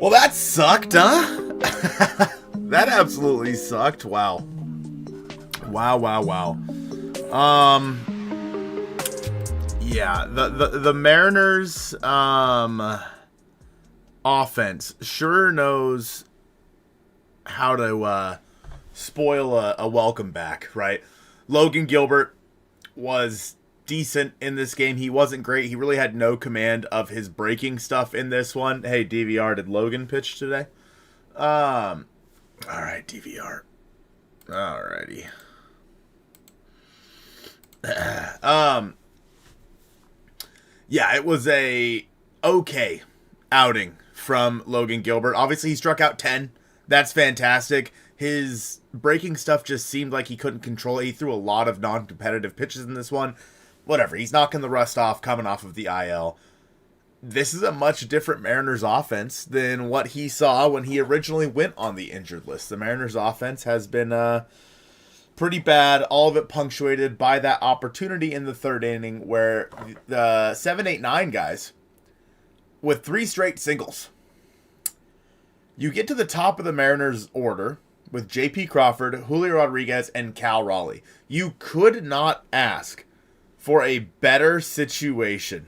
Well, that sucked, huh? That absolutely sucked. Wow. Wow. Yeah, the Mariners offense sure knows how to spoil a welcome back, right? Logan Gilbert was decent in this game. He wasn't great. He really had no command of his breaking stuff in this one. Hey, DVR, did Logan pitch today? All right, DVR. Alrighty. Yeah, it was a okay outing from Logan Gilbert. Obviously, he struck out 10. That's fantastic. His breaking stuff just seemed like he couldn't control it. He threw a lot of non-competitive pitches in this one. Whatever, he's knocking the rust off coming off of the IL. This is a much different Mariners offense than what he saw when he originally went on the injured list. The Mariners offense has been pretty bad, all of it punctuated by that opportunity in the third inning where the 7, 8, 9 guys with 3 straight singles. You get to the top of the Mariners order with J.P. Crawford, Julio Rodriguez, and Cal Raleigh. You could not ask for a better situation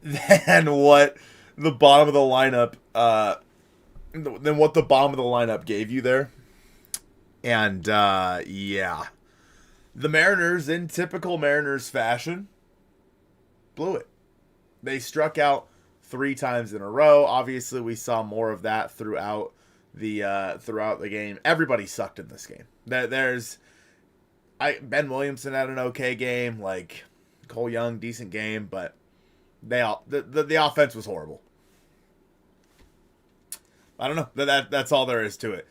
than what the bottom of the lineup gave you there. And yeah, the Mariners, in typical Mariners fashion, blew it. They struck out 3 times in a row. Obviously, we saw more of that throughout the game. Everybody sucked in this game. Ben Williamson had an okay game. Like Cole Young, decent game, but the offense was horrible. I don't know. That's all there is to it.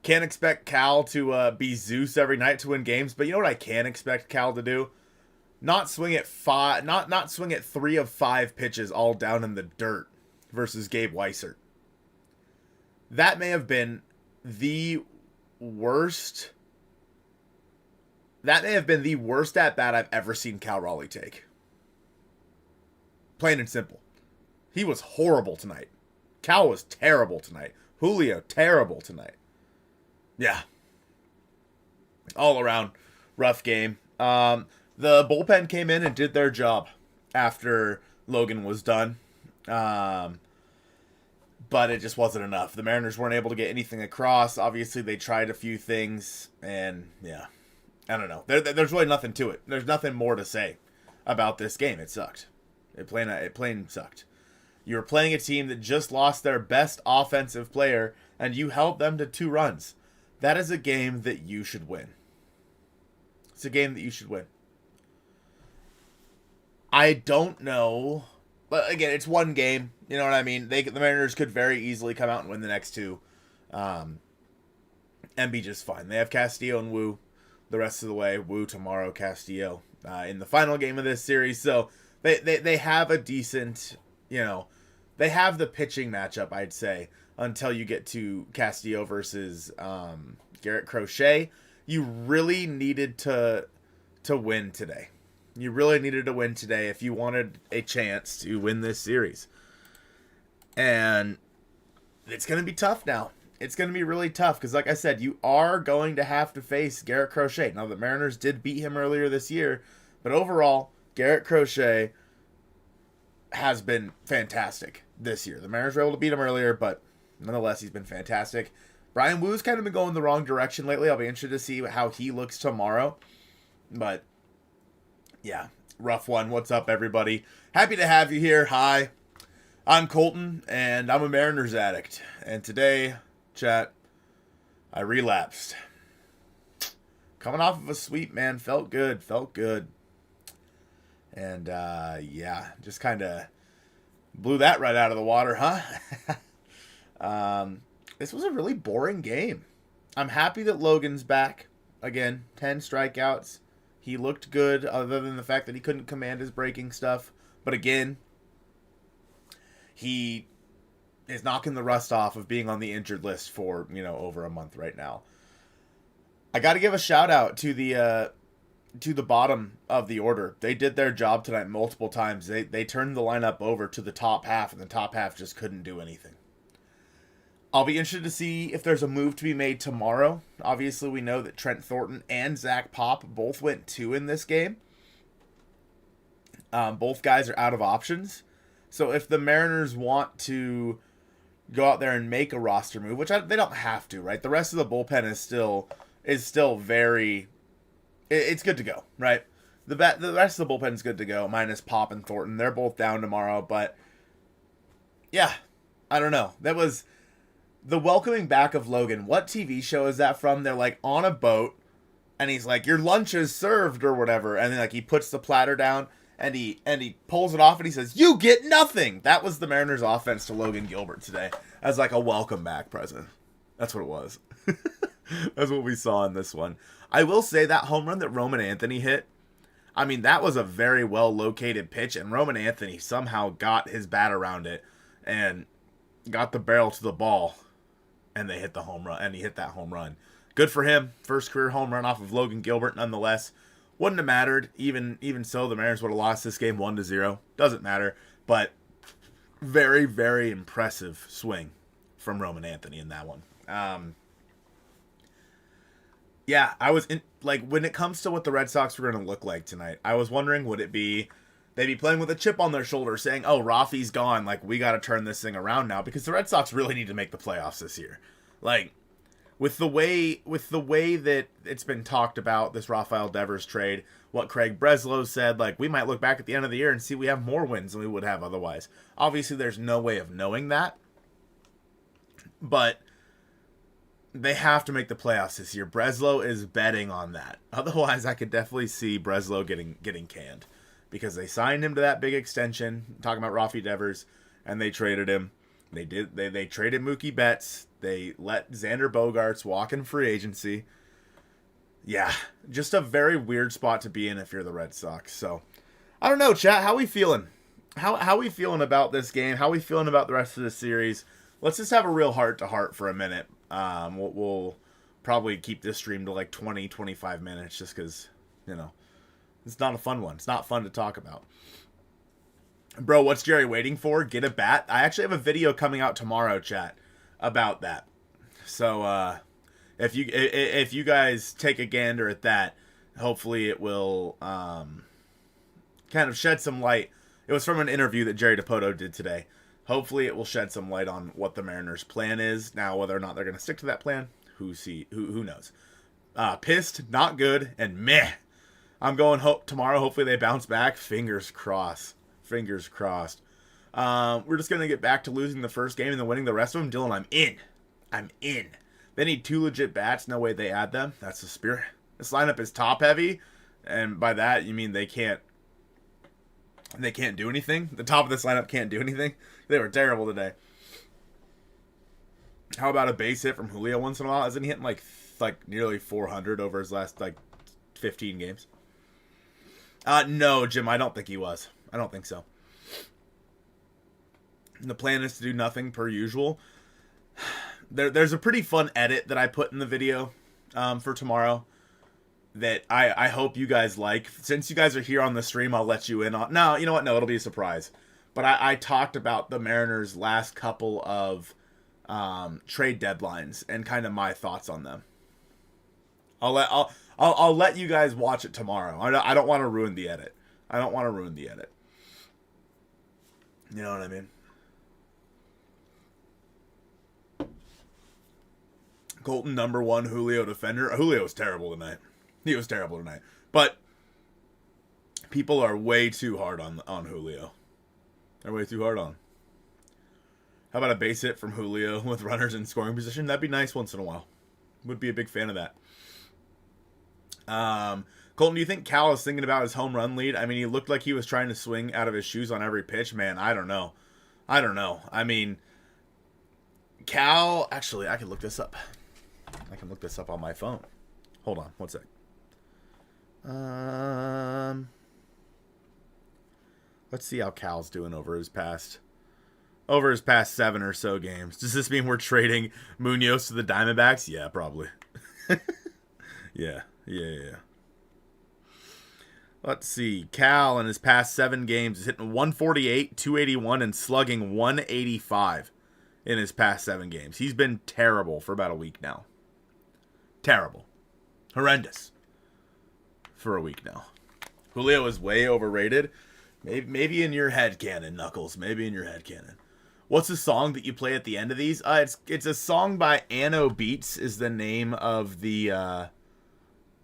Can't expect Cal to be Zeus every night to win games, but you know what I can expect Cal to do? Not swing at 3 of 5 pitches all down in the dirt versus Gabe Weissert. That may have been the worst. That may have been the worst at bat I've ever seen Cal Raleigh take. Plain and simple. He was horrible tonight. Cal was terrible tonight. Julio, terrible tonight. Yeah. All around, rough game. The bullpen came in and did their job after Logan was done. But it just wasn't enough. The Mariners weren't able to get anything across. Obviously, they tried a few things, and yeah. I don't know. There's really nothing to it. There's nothing more to say about this game. It sucked. It plain sucked. You were playing a team that just lost their best offensive player, and you held them to 2 runs. That is a game that you should win. It's a game that you should win. I don't know. But again, it's one game. You know what I mean? The Mariners could very easily come out and win the next 2. And be just fine. They have Castillo and Wu the rest of the way. Wu tomorrow, Castillo in the final game of this series. So they have a decent, they have the pitching matchup, I'd say, until you get to Castillo versus Garrett Crochet. You really needed to win today. You really needed to win today if you wanted a chance to win this series. And it's going to be tough now. It's going to be really tough because, like I said, you are going to have to face Garrett Crochet. Now, the Mariners did beat him earlier this year, but overall, Garrett Crochet has been fantastic this year. The Mariners were able to beat him earlier, but nonetheless, he's been fantastic. Brian Woo's kind of been going the wrong direction lately. I'll be interested to see how he looks tomorrow. But, yeah, rough one. What's up, everybody? Happy to have you here. Hi, I'm Colton, and I'm a Mariners addict. And today, chat, I relapsed. Coming off of a sweep, man. Felt good. And, yeah, just kind of blew that right out of the water, huh? This was a really boring game. I'm happy that Logan's back. Again, 10 strikeouts. He looked good, other than the fact that he couldn't command his breaking stuff. But again, he is knocking the rust off of being on the injured list for, over a month right now. I got to give a shout out to the bottom of the order. They did their job tonight multiple times. They turned the lineup over to the top half, and the top half just couldn't do anything. I'll be interested to see if there's a move to be made tomorrow. Obviously, we know that Trent Thornton and Zach Pop both went 2 in this game. Both guys are out of options. So if the Mariners want to go out there and make a roster move, which they don't have to, right? The rest of the bullpen is still very... It's good to go, right? The rest of the bullpen is good to go, minus Pop and Thornton. They're both down tomorrow, but... yeah, I don't know. That was... the welcoming back of Logan. What TV show is that from? They're like on a boat, and he's like, "Your lunch is served," or whatever. And then like he puts the platter down, and he pulls it off, and he says, "You get nothing." That was the Mariners' offense to Logan Gilbert today, as like a welcome back present. That's what it was. That's what we saw in this one. I will say that home run that Roman Anthony hit, I mean, that was a very well located pitch, and Roman Anthony somehow got his bat around it and got the barrel to the ball. And they hit the home run, and he hit that home run. Good for him. First career home run off of Logan Gilbert, nonetheless. Wouldn't have mattered. Even so, the Mariners would have lost this game 1-0. Doesn't matter. But very, very impressive swing from Roman Anthony in that one. Yeah, I was in, like, when it comes to what the Red Sox were going to look like tonight, I was wondering, would it be they'd be playing with a chip on their shoulder saying, "Oh, Rafi's gone. Like, we got to turn this thing around now," because the Red Sox really need to make the playoffs this year. Like, with the way that it's been talked about, this Rafael Devers trade, what Craig Breslow said, like, we might look back at the end of the year and see we have more wins than we would have otherwise. Obviously, there's no way of knowing that. But they have to make the playoffs this year. Breslow is betting on that. Otherwise, I could definitely see Breslow getting canned. Because they signed him to that big extension, talking about Rafi Devers, and they traded him. They traded Mookie Betts. They let Xander Bogaerts walk in free agency. Yeah, just a very weird spot to be in if you're the Red Sox. So, I don't know, chat. How we feeling? How we feeling about this game? How we feeling about the rest of the series? Let's just have a real heart-to-heart for a minute. We'll probably keep this stream to like 20, 25 minutes just because, you know, it's not a fun one. It's not fun to talk about. Bro, what's Jerry waiting for? Get a bat? I actually have a video coming out tomorrow, chat, about that. So, if you guys take a gander at that, hopefully it will kind of shed some light. It was from an interview that Jerry DiPoto did today. Hopefully it will shed some light on what the Mariners' plan is. Now, whether or not they're going to stick to that plan, who knows? Pissed, not good, and meh. I'm going tomorrow. Hopefully they bounce back. Fingers crossed. Fingers crossed. We're just going to get back to losing the first game and then winning the rest of them. Dylan, I'm in. I'm in. They need 2 legit bats. No way they add them. That's the spirit. This lineup is top heavy. And by that, you mean they can't do anything? The top of this lineup can't do anything? They were terrible today. How about a base hit from Julio once in a while? Isn't he hitting like nearly 400 over his last 15 games? No, Jim, I don't think he was. I don't think so. The plan is to do nothing per usual. There's a pretty fun edit that I put in the video for tomorrow that I hope you guys like. Since you guys are here on the stream, I'll let you in on... No, you know what? No, it'll be a surprise. But I talked about the Mariners' last couple of trade deadlines and kind of my thoughts on them. I'll let you guys watch it tomorrow. I don't want to ruin the edit. I don't want to ruin the edit. You know what I mean? Colton, number 1 Julio defender. Julio was terrible tonight. He was terrible tonight. But people are way too hard on Julio. They're way too hard on him. How about a base hit from Julio with runners in scoring position? That'd be nice once in a while. Would be a big fan of that. Colton, do you think Cal is thinking about his home run lead? I mean, he looked like he was trying to swing out of his shoes on every pitch. Man, I don't know. I mean, Cal... Actually, I can look this up. I can look this up on my phone. Hold on, one sec. Let's see how Cal's doing over his past 7 or so games. Does this mean we're trading Munoz to the Diamondbacks? Yeah, probably. Yeah. Let's see. Cal in his past 7 games is hitting 148, 281, and slugging 185. in his past 7 games. He's been terrible for about a week now. Terrible. Horrendous. For a week now. Julio is way overrated. Maybe in your head canon, Knuckles. Maybe in your head canon. What's the song that you play at the end of these? It's a song by Anno Beats. Is the name of the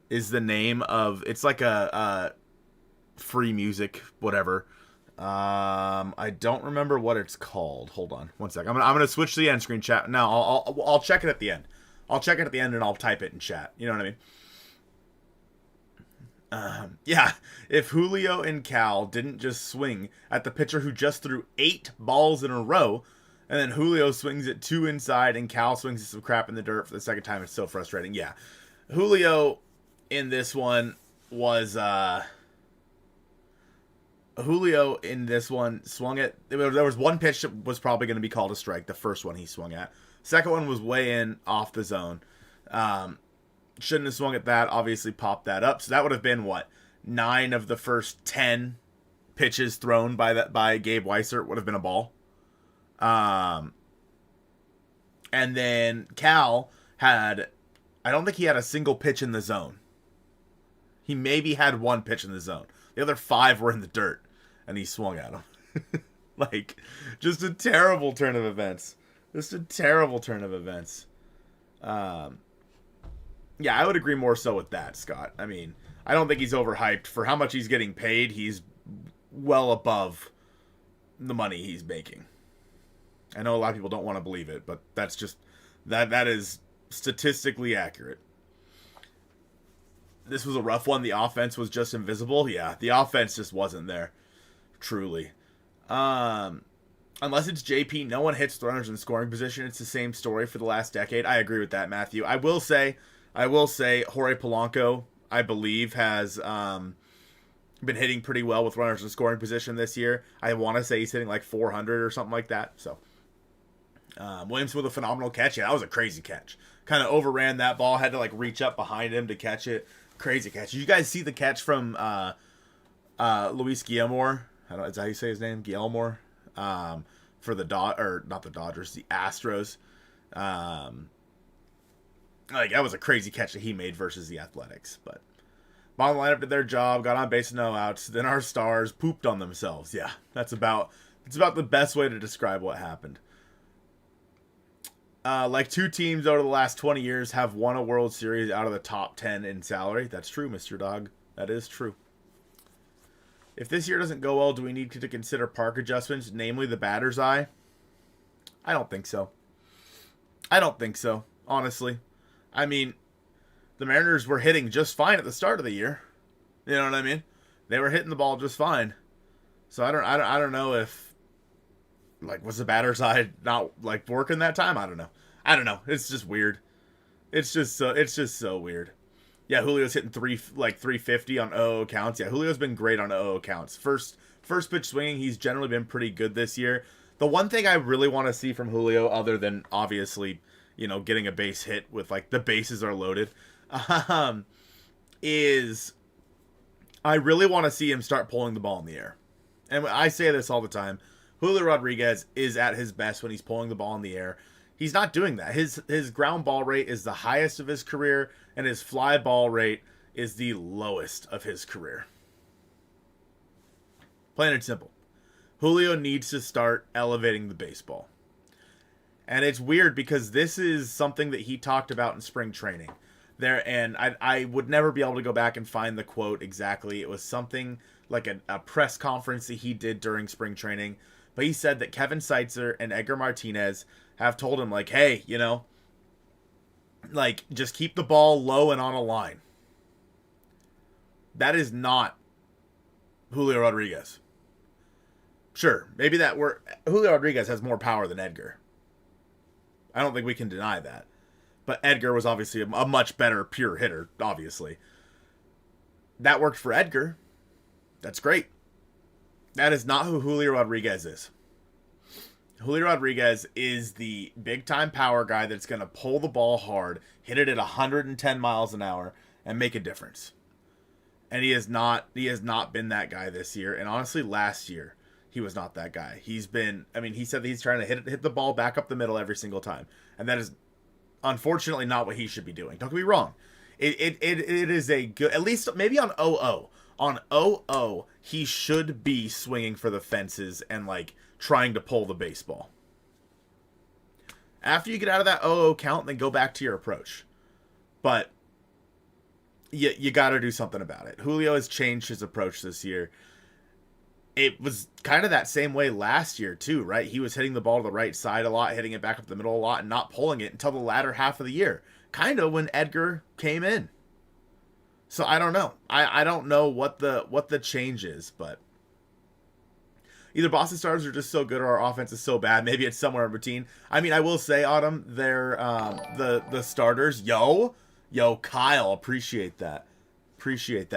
it's like a free music whatever. I don't remember what it's called. Hold on one sec. I'm gonna switch to the end screen chat. No, I'll check it at the end. I'll check it at the end and I'll type it in chat. You know what I mean? Yeah, if Julio and Cal didn't just swing at the pitcher who just threw 8 balls in a row, and then Julio swings at 2 inside and Cal swings at some crap in the dirt for the second time, it's so frustrating. Yeah, Julio in this one was swung at. There was one pitch that was probably going to be called a strike. The first one he swung at. Second one was way in off the zone. Shouldn't have swung at that. Obviously popped that up. So that would have been what, 9 of the first 10 pitches thrown by Gabe Weissert would have been a ball. And then Cal had, I don't think he had a single pitch in the zone. He maybe had 1 pitch in the zone. The other 5 were in the dirt, and he swung at him. Like, just a terrible turn of events. Just a terrible turn of events. Yeah, I would agree more so with that, Scott. I mean, I don't think he's overhyped. For how much he's getting paid, he's well above the money he's making. I know a lot of people don't want to believe it, but that's just, that is statistically accurate. This was a rough one. The offense was just invisible. Yeah, the offense just wasn't there. Truly. Unless it's JP, no one hits runners in scoring position. It's the same story for the last decade. I agree with that, Matthew. I will say Jorge Polanco, I believe, has been hitting pretty well with runners in scoring position this year. I want to say he's hitting like 400 or something like that. So Williamson with a phenomenal catch. Yeah, that was a crazy catch. Kind of overran that ball. Had to like reach up behind him to catch it. Crazy catch. Did you guys see the catch from Luis Guillermo? I don't know, is that how you say his name? Guillermo? For the not the Dodgers, the Astros. Like, that was a crazy catch that he made versus the Athletics. But bottom lineup did their job, got on base, no outs. Then our stars pooped on themselves. Yeah, it's about the best way to describe what happened. Like 2 teams over the last 20 years have won a World Series out of the top 10 in salary. That's true, Mr. Dog. That is true. If this year doesn't go well, do we need to consider park adjustments, namely the batter's eye? I don't think so. Honestly. I mean, the Mariners were hitting just fine at the start of the year. You know what I mean? They were hitting the ball just fine. So I don't know if, like, was the batter's eye not like working that time? I don't know. It's just weird. It's just so weird. Yeah, Julio's hitting 350 on 0 counts. Yeah, Julio's been great on 0 counts. First pitch swinging, he's generally been pretty good this year. The one thing I really want to see from Julio, other than obviously, getting a base hit with like the bases are loaded, is I really want to see him start pulling the ball in the air. And I say this all the time. Julio Rodriguez is at his best when he's pulling the ball in the air. He's not doing that. His ground ball rate is the highest of his career, and his fly ball rate is the lowest of his career. Plain and simple. Julio needs to start elevating the baseball. And it's weird because this is something that he talked about in spring training. And I would never be able to go back and find the quote exactly. It was something like a press conference that he did during spring training. But he said that Kevin Seitzer and Edgar Martinez have told him, like, hey, like, just keep the ball low and on a line. That is not Julio Rodriguez. Sure, maybe Julio Rodriguez has more power than Edgar. I don't think we can deny that. But Edgar was obviously a much better pure hitter, obviously. That worked for Edgar. That's great. That is not who Julio Rodriguez is. Julio Rodriguez is the big-time power guy that's going to pull the ball hard, hit it at 110 miles an hour, and make a difference. And he has not been that guy this year. And honestly, last year, he was not that guy. He said that he's trying to hit the ball back up the middle every single time. And that is unfortunately not what he should be doing. Don't get me wrong. It is a good, at least maybe on 0-0. On 0-0, he should be swinging for the fences and like trying to pull the baseball. After you get out of that 0-0 count, then go back to your approach. But you got to do something about it. Julio has changed his approach this year. It was kind of that same way last year too, right? He was hitting the ball to the right side a lot, hitting it back up the middle a lot, and not pulling it until the latter half of the year. Kind of when Edgar came in. So I don't know. I don't know what the change is, but either Boston Stars are just so good or our offense is so bad. Maybe it's somewhere in between. I mean, I will say, Autumn, they're the starters. Yo, Kyle, appreciate that.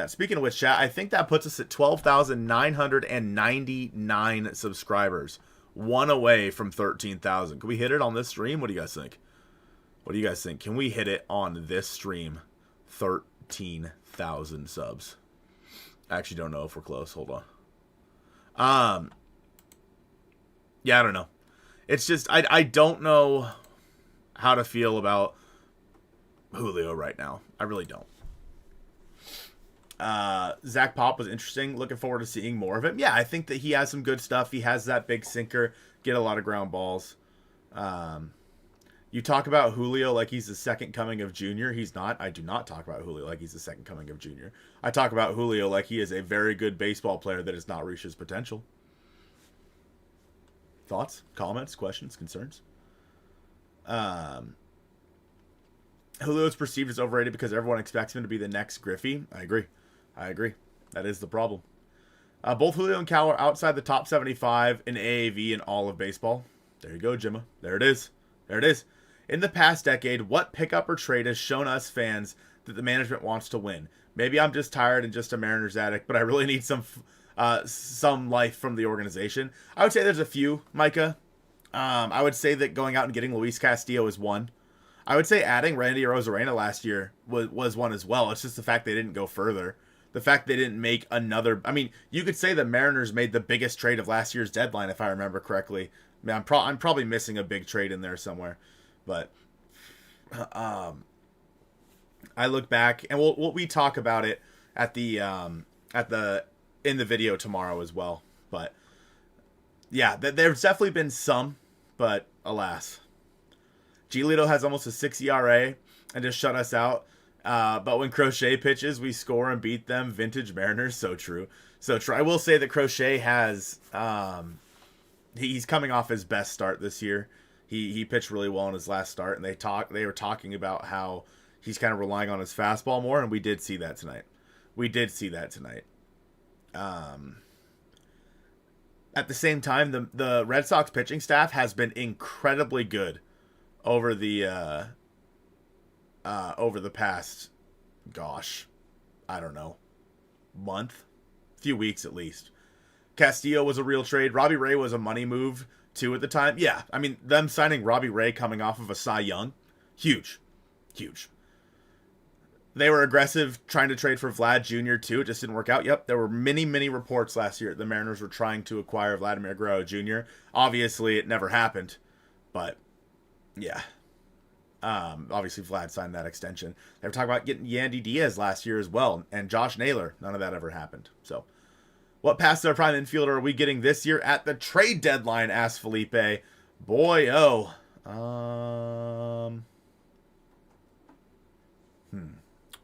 Speaking of which, chat, I think that puts us at 12,999 subscribers. One away from 13,000. Can we hit it on this stream? What do you guys think? Can we hit it on this stream? 13,000 subs. I actually don't know if we're close. Hold on. Yeah, I don't know. It's just, I don't know how to feel about Julio right now. I really don't. Zach Pop was interesting. Looking forward to seeing more of him. Yeah, I think that he has some good stuff. He has that big sinker, get a lot of ground balls. You talk about Julio like he's the second coming of Junior. He's not. I do not talk about Julio like he's the second coming of Junior. I talk about Julio like he is a very good baseball player that has not reached his potential. Thoughts, comments, questions, concerns? Julio is perceived as overrated because everyone expects him to be the next Griffey. I agree. That is the problem. Both Julio and Cal are outside the top 75 in AAV in all of baseball. There you go, Jimma. There it is. In the past decade, what pickup or trade has shown us fans that the management wants to win? Maybe I'm just tired and just a Mariners addict, but I really need some life from the organization. I would say there's a few, Micah. I would say that going out and getting Luis Castillo is one. I would say adding Randy Arozarena last year was one as well. It's just the fact they didn't go further. The fact they didn't make another... I mean, you could say the Mariners made the biggest trade of last year's deadline, if I remember correctly. I mean, I'm probably missing a big trade in there somewhere. But I look back, and we talk about it in the video tomorrow as well. But yeah, there's definitely been some, but alas. Giolito has almost a 6 ERA and just shut us out. But when Crochet pitches, we score and beat them. Vintage Mariners, so true. I will say that Crochet has he's coming off his best start this year. He pitched really well in his last start, and they were talking about how he's kind of relying on his fastball more, and we did see that tonight. At the same time, the Red Sox pitching staff has been incredibly good over the past, I don't know, month, few weeks at least. Castillo was a real trade. Robbie Ray was a money move too at the time. Yeah, I mean, them signing Robbie Ray coming off of a Cy Young, huge. They were aggressive trying to trade for Vlad Jr. too. It just didn't work out. Yep, there were many reports last year the Mariners were trying to acquire Vladimir Guerrero Jr. Obviously, it never happened, but yeah. Obviously, Vlad signed that extension. They were talking about getting Yandy Diaz last year as well, and Josh Naylor. None of that ever happened. So, what past their prime infielder are we getting this year at the trade deadline? Asked Felipe. Boy, oh.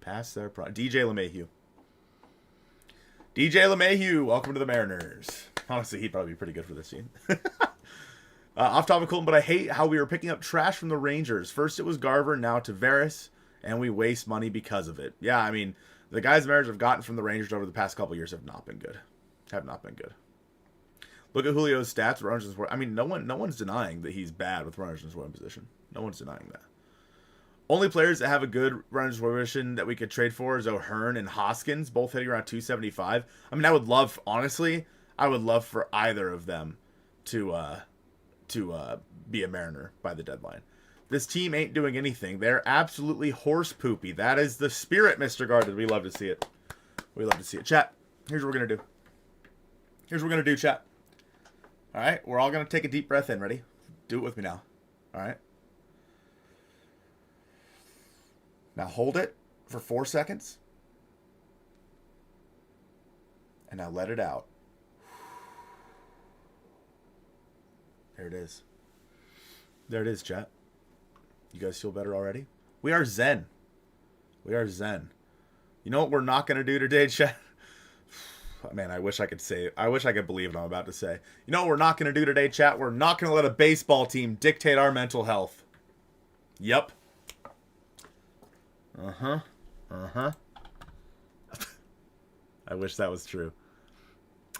Past their prime. DJ LeMahieu, welcome to the Mariners. Honestly, he'd probably be pretty good for this team. Off topic, Colton, but I hate how we were picking up trash from the Rangers. First it was Garver, now Tavares, and we waste money because of it. Yeah, I mean, the guys the Mariners have gotten from the Rangers over the past couple years have not been good. Look at Julio's stats. I mean, no one's denying that he's bad with runners in scoring position. No one's denying that. Only players that have a good runners in scoring position that we could trade for is O'Hearn and Hoskins, both hitting around 275. I mean, I would love for either of them to be a Mariner by the deadline. This team ain't doing anything. They're absolutely horse poopy. That is the spirit, Mr. Guarded. We love to see it. Chat, here's what we're going to do. Chat. All right, we're all going to take a deep breath in. Ready? Do it with me now. All right. Now hold it for 4 seconds. And now let it out. There it is. There it is, chat. You guys feel better already? We are zen. We are zen. You know what we're not going to do today, chat? Man, I wish I could say it. I wish I could believe what I'm about to say. You know what we're not going to do today, chat? We're not going to let a baseball team dictate our mental health. Yep. Uh-huh. Uh-huh. I wish that was true.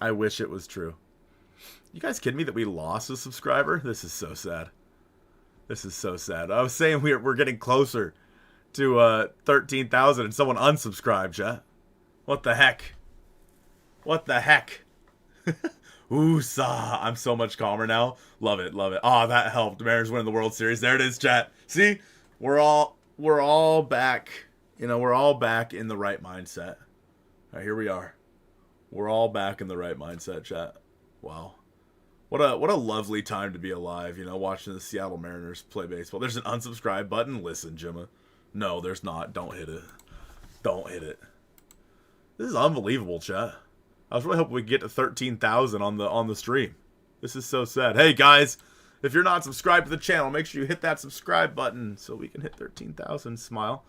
I wish it was true. You guys kidding me that we lost a subscriber? This is so sad. This is so sad. I was saying we're getting closer to 13,000 and someone unsubscribed, chat. What the heck? What the heck? Ooh, I'm so much calmer now. Love it, love it. Oh, that helped. Mariners winning the World Series. There it is, chat. See? We're all back. You know, we're all back in the right mindset. All right, here we are. We're all back in the right mindset, chat. Wow. What a lovely time to be alive, you know, watching the Seattle Mariners play baseball. There's an unsubscribe button. Listen, Jimma. No, there's not. Don't hit it. Don't hit it. This is unbelievable, chat. I was really hoping we could get to 13,000 on the stream. This is so sad. Hey, guys, if you're not subscribed to the channel, make sure you hit that subscribe button so we can hit 13,000. Smile.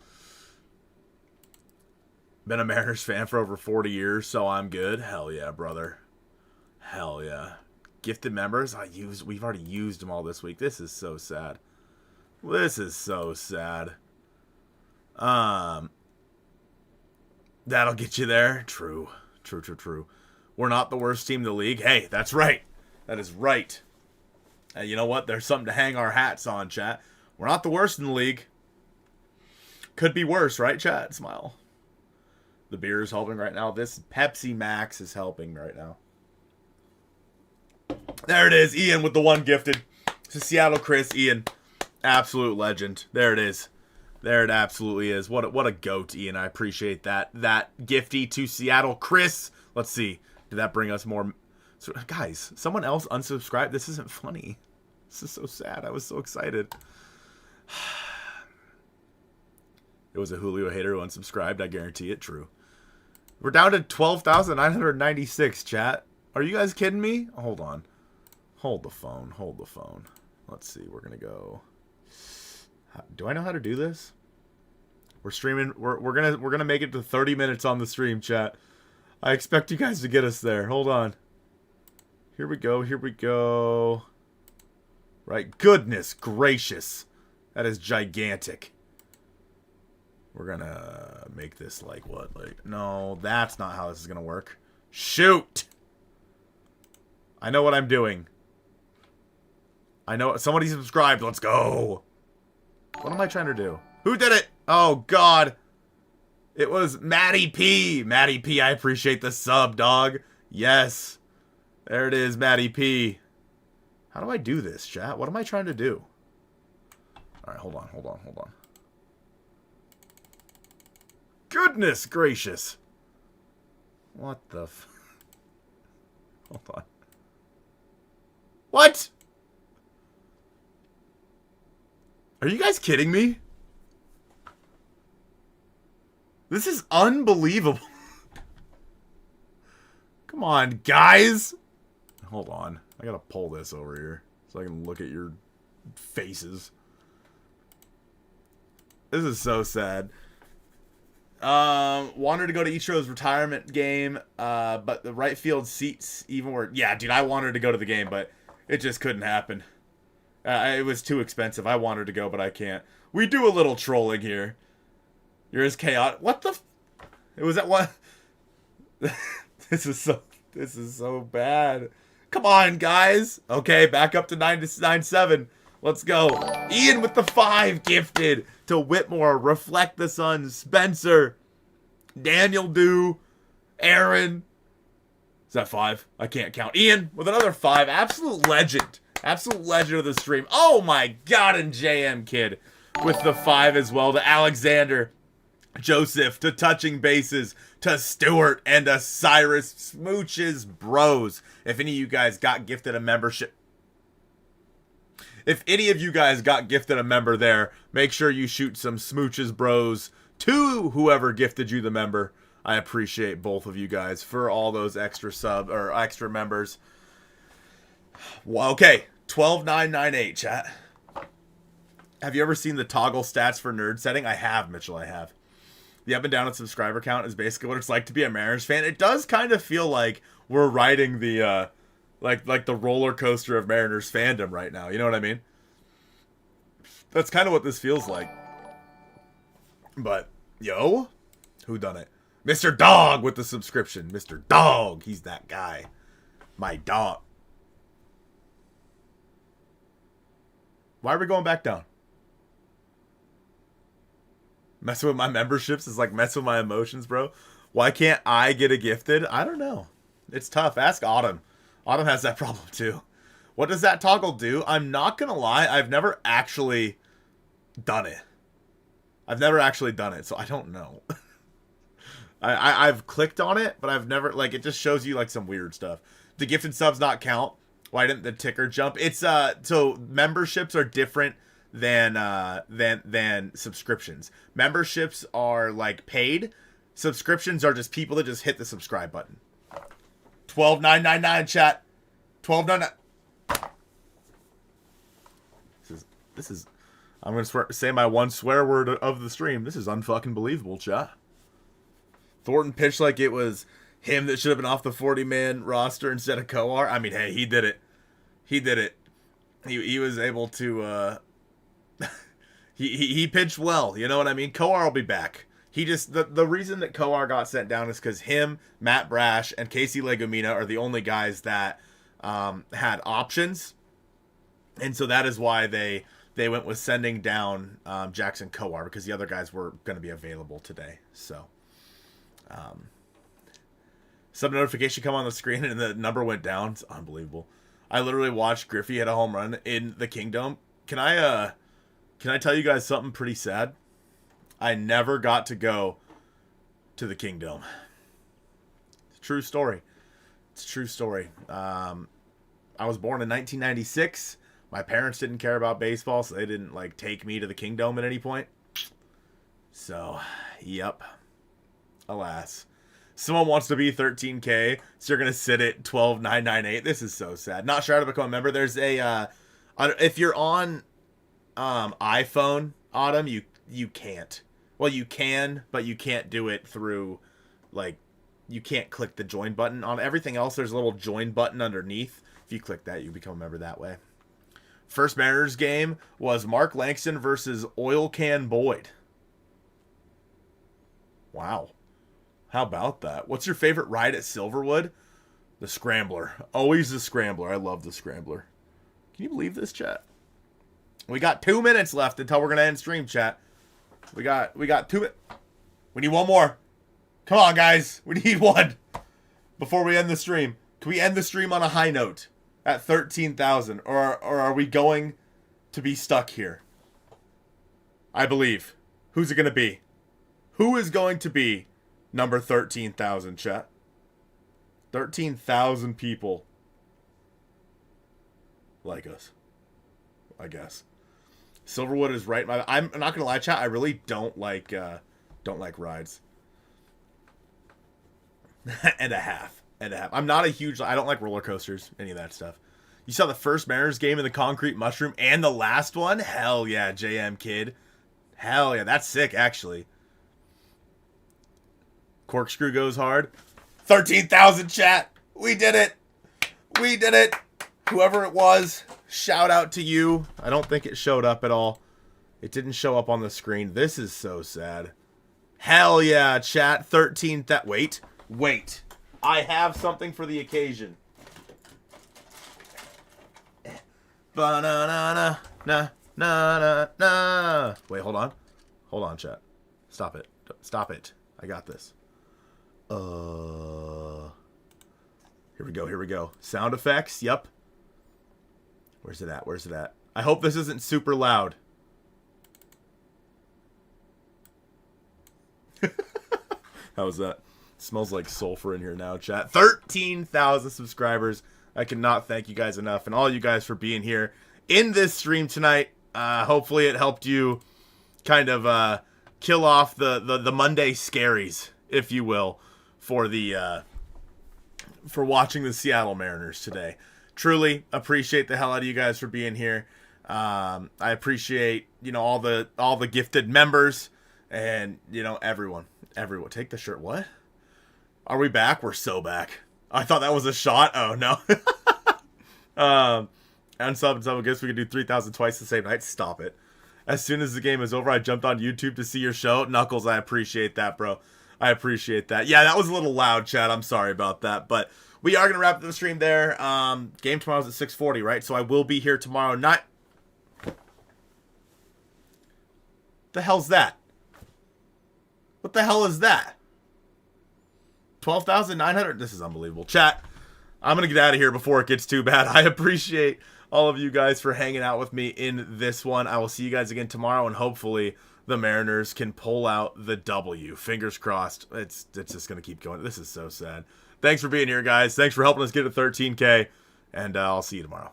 Been a Mariners fan for over 40 years, so I'm good. Hell yeah, brother. Hell yeah. Gifted members, we've already used them all this week. This is so sad. This is so sad. That'll get you there. True. True, true, true. We're not the worst team in the league. Hey, that's right. That is right. And you know what? There's something to hang our hats on, chat. We're not the worst in the league. Could be worse, right, chat? Smile. The beer is helping right now. This Pepsi Max is helping right now. There it is. Ian with the one gifted. To Seattle Chris. Ian. Absolute legend. There it is. There it absolutely is. What a goat, Ian. I appreciate that. That gifty to Seattle Chris. Let's see. Did that bring us more? So, guys, someone else unsubscribed. This isn't funny. This is so sad. I was so excited. It was a Julio hater who unsubscribed. I guarantee it. True. We're down to 12,996, chat. Are you guys kidding me? Hold on. Hold the phone. Hold the phone. Let's see. We're going to go. Do I know how to do this? We're streaming. We're gonna make it to 30 minutes on the stream, chat. I expect you guys to get us there. Hold on. Here we go. Here we go. Right. Goodness gracious. That is gigantic. We're gonna make this like what? Like, no, that's not how this is gonna work. Shoot. I know what I'm doing. I know. Somebody subscribed. Let's go. What am I trying to do? Who did it? Oh, God. It was Matty P. Matty P, I appreciate the sub, dog. Yes. There it is, Matty P. How do I do this, chat? What am I trying to do? All right, hold on, hold on, hold on. Goodness gracious. What the f... Hold on. What? Are you guys kidding me? This is unbelievable. Come on, guys. Hold on. I gotta pull this over here so I can look at your faces. This is so sad. Wanted to go to Ichiro's retirement game, but the right field seats even were... Yeah, dude, I wanted to go to the game, but it just couldn't happen. It was too expensive. I wanted to go, but I can't. We do a little trolling here. You're as chaotic. What the? It was at what? This is so bad. Come on, guys. Okay, back up to 9-7. Let's go. Ian with the 5 gifted to Whitmore. Reflect the Sun. Spencer. Daniel Dew. Aaron. Is that 5? I can't count. Ian with another 5. Absolute legend. Absolute legend of the stream. Oh my God, and JM Kid with the 5 as well to Alexander. Joseph, to Touching Bases, to Stuart, and to Cyrus Smooches Bros. If any of you guys got gifted a membership, if any of you guys got gifted a member there, make sure you shoot some Smooches Bros to whoever gifted you the member. I appreciate both of you guys for all those extra extra members. Well, okay, 12998 chat. Have you ever seen the toggle stats for nerd setting? I have, Mitchell, I have. The up and down in subscriber count is basically what it's like to be a Mariners fan. It does kind of feel like we're riding the like the roller coaster of Mariners fandom right now. You know what I mean? That's kind of what this feels like. But yo, who done it? Mr. Dog with the subscription. Mr. Dog, he's that guy. My dog. Why are we going back down? Messing with my memberships is like messing with my emotions, bro. Why can't I get a gifted? I don't know. It's tough. Ask Autumn. Autumn has that problem too. What does that toggle do? I'm not going to lie. I've never actually done it. So I don't know. I've clicked on it, but I've never, like, it just shows you like some weird stuff. Do gifted subs not count? Why didn't the ticker jump? It's so memberships are different than subscriptions. Memberships are like paid. Subscriptions are just people that just hit the subscribe button. 12999 chat. 12999. This is I'm gonna say my one swear word of the stream. This is unfucking believable, chat. Thornton pitched like it was him that should have been off the 40-man roster instead of Coar. I mean, hey, he did it. He was able to he pitched well, you know what I mean? Coar will be back. He just the reason that Coar got sent down is because him, Matt Brash, and Casey Legumina are the only guys that had options, and so that is why they went with sending down Jackson Coar, because the other guys were going to be available today. So some notification come on the screen and the number went down. It's unbelievable. I literally watched Griffey hit a home run in the Kingdom. Can I tell you guys something pretty sad? I never got to go to the Kingdom. It's a true story. I was born in 1996. My parents didn't care about baseball, so they didn't like take me to the Kingdom at any point. So, yep. Alas. Someone wants to be 13K, so you're going to sit at 12998. This is so sad. Not sure how to become a member. There's a if you're on iPhone, Autumn, you can't. Well, you can, but you can't do it through, like, you can't click the join button. On everything else, there's a little join button underneath. If you click that, you become a member that way. First Mariners game was Mark Langston versus Oil Can Boyd. Wow. How about that? What's your favorite ride at Silverwood? The Scrambler. Always the Scrambler. I love the Scrambler. Can you believe this, chat? We got 2 minutes left until we're going to end stream, chat. We got 2 minutes. We need one more. Come on, guys. We need one before we end the stream. Can we end the stream on a high note at 13,000? Or are we going to be stuck here? I Bleav. Who's it going to be? Who is going to be number 13,000, chat? 13,000 people like us, I guess. Silverwood is right. I'm not gonna lie, chat. I really don't like rides. and a half. I'm not a huge. I don't like roller coasters, any of that stuff. You saw the first Mariners game in the Concrete Mushroom and the last one? Hell yeah, JM kid. Hell yeah, that's sick actually. Corkscrew goes hard. 13,000 chat. We did it. Whoever it was, shout out to you. I don't think it showed up at all. It didn't show up on the screen. This is so sad. Hell yeah, chat. 13. Wait. I have something for the occasion. Ba-na-na-na, na-na-na-na. Wait, hold on, chat. Stop it. I got this. Here we go. Sound effects. Yep. Where's it at? I hope this isn't super loud. How's that? Smells like sulfur in here now, chat. 13,000 subscribers. I cannot thank you guys enough, and all you guys for being here in this stream tonight. Hopefully it helped you kind of kill off the Monday scaries, if you will, for the for watching the Seattle Mariners today. Truly appreciate the hell out of you guys for being here. I appreciate, you know, all the gifted members and, you know, everyone. Take the shirt. What? Are we back? We're so back. I thought that was a shot. Oh, no. And sub, I guess we could do 3,000 twice the same night. Stop it. As soon as the game is over, I jumped on YouTube to see your show. Knuckles, I appreciate that, bro. I appreciate that. Yeah, that was a little loud, chat. I'm sorry about that. But we are going to wrap up the stream there. Game tomorrow's at 6:40, right? So I will be here tomorrow night. The hell's that? What the hell is that? 12,900? This is unbelievable. Chat, I'm going to get out of here before it gets too bad. I appreciate all of you guys for hanging out with me in this one. I will see you guys again tomorrow, and hopefully the Mariners can pull out the W. Fingers crossed. It's just going to keep going. This is so sad. Thanks for being here, guys. Thanks for helping us get to 13K, and I'll see you tomorrow.